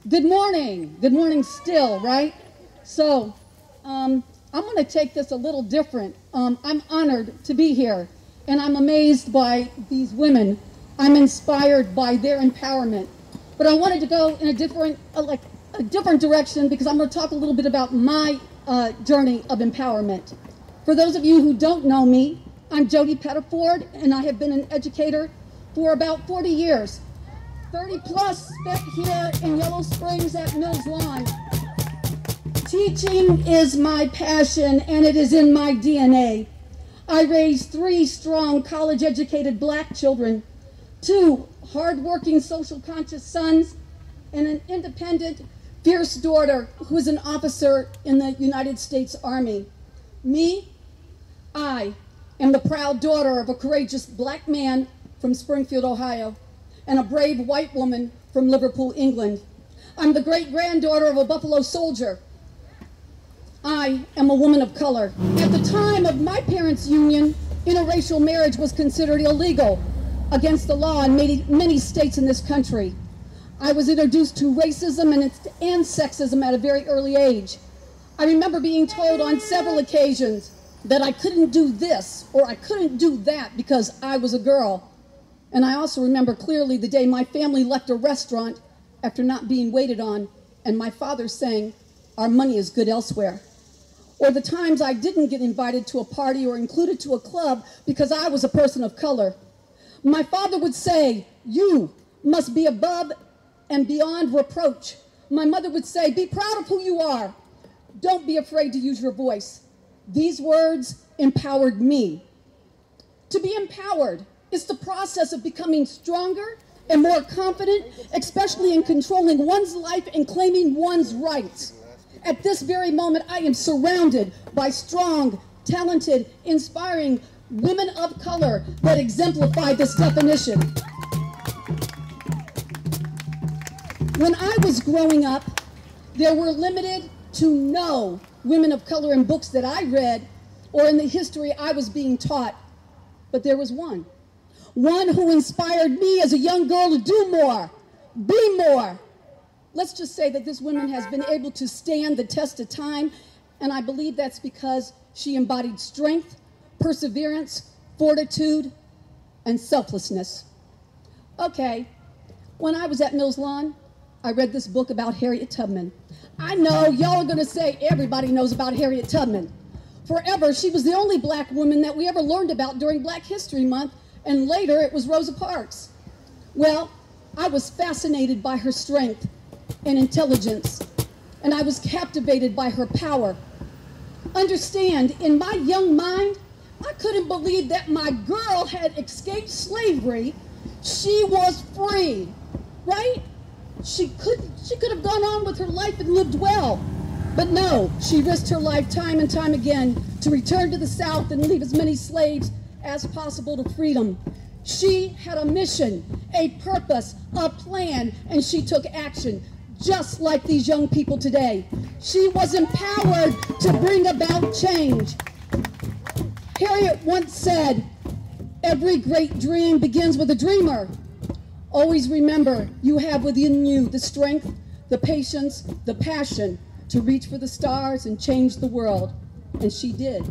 Good morning. Good morning still, right? So, I'm going to take this a little different. I'm honored to be here, and I'm amazed by these women. I'm inspired by their empowerment. But I wanted to go in a different direction because I'm going to talk a little bit about my journey of empowerment. For those of you who don't know me, I'm Jody Pettiford, and I have been an educator for about 40 years. 30 plus spent here in Yellow Springs at Mills Lawn. Teaching is my passion, and it is in my DNA. I raised 3 strong college-educated black children, 2 hard-working social conscious sons, and an independent, fierce daughter who is an officer in the United States Army. Me, I am the proud daughter of a courageous black man from Springfield, Ohio, and a brave white woman from Liverpool, England. I'm the great-granddaughter of a Buffalo soldier. I am a woman of color. At the time of my parents' union, interracial marriage was considered illegal, against the law in many states in this country. I was introduced to racism and sexism at a very early age. I remember being told on several occasions that I couldn't do this or I couldn't do that because I was a girl. And I also remember clearly the day my family left a restaurant after not being waited on, and my father saying, "Our money is good elsewhere." Or the times I didn't get invited to a party or included to a club because I was a person of color. My father would say, "You must be above and beyond reproach." My mother would say, "Be proud of who you are. Don't be afraid to use your voice." These words empowered me. To be empowered is the process of becoming stronger and more confident, especially in controlling one's life and claiming one's rights. At this very moment, I am surrounded by strong, talented, inspiring women of color that exemplify this definition. When I was growing up, there were limited to no women of color in books that I read or in the history I was being taught. But there was one who inspired me as a young girl to do more, be more. Let's just say that this woman has been able to stand the test of time, and I believe that's because she embodied strength, perseverance, fortitude, and selflessness. Okay, when I was at Mills Lawn, I read this book about Harriet Tubman. I know y'all are gonna say everybody knows about Harriet Tubman. Forever, she was the only black woman that we ever learned about during Black History Month, and later it was Rosa Parks. Well, I was fascinated by her strength and intelligence, and I was captivated by her power. Understand, in my young mind, I couldn't believe that my girl had escaped slavery. She was free, right? She could have gone on with her life and lived well. But no, she risked her life time and time again to return to the South and leave as many slaves as possible to freedom. She had a mission, a purpose, a plan, and she took action, just like these young people today. She was empowered to bring about change. Harriet once said, "Every great dream begins with a dreamer." Always remember, you have within you the strength, the patience, the passion to reach for the stars and change the world. And she did,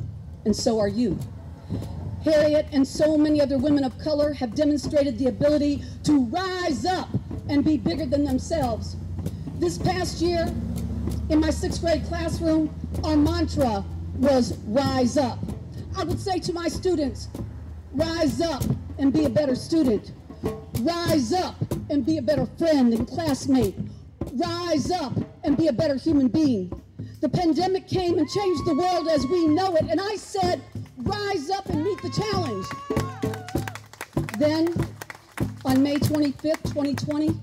and so are you. Harriet and so many other women of color have demonstrated the ability to rise up and be bigger than themselves. This past year, in my 6th grade classroom, our mantra was "Rise Up." I would say to my students, rise up and be a better student. Rise up and be a better friend and classmate. Rise up and be a better human being. The pandemic came and changed the world as we know it, and I said, rise up and meet the challenge. Then, on May 25th, 2020,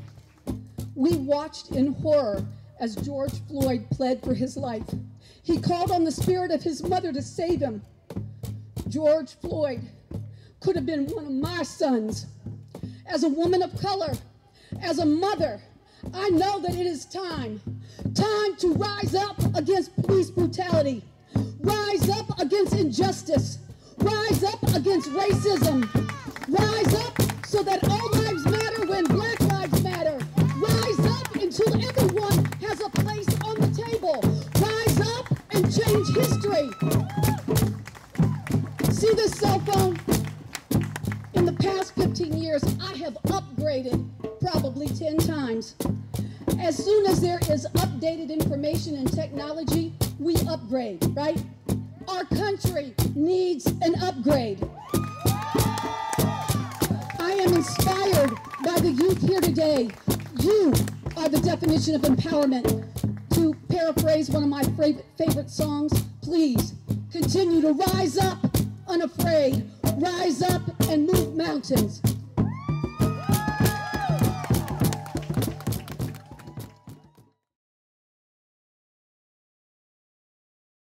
we watched in horror as George Floyd pled for his life. He called on the spirit of his mother to save him. George Floyd could have been one of my sons. As a woman of color, as a mother, I know that it is time to rise up against police brutality, rise up against injustice, rise up against racism, rise up so that all lives matter when Black lives matter, rise up until everyone years, I have upgraded probably 10 times. As soon as there is updated information and technology, we upgrade, right? Our country needs an upgrade. I am inspired by the youth here today. You are the definition of empowerment. To paraphrase one of my favorite songs, please continue to rise up unafraid. Rise up and move mountains.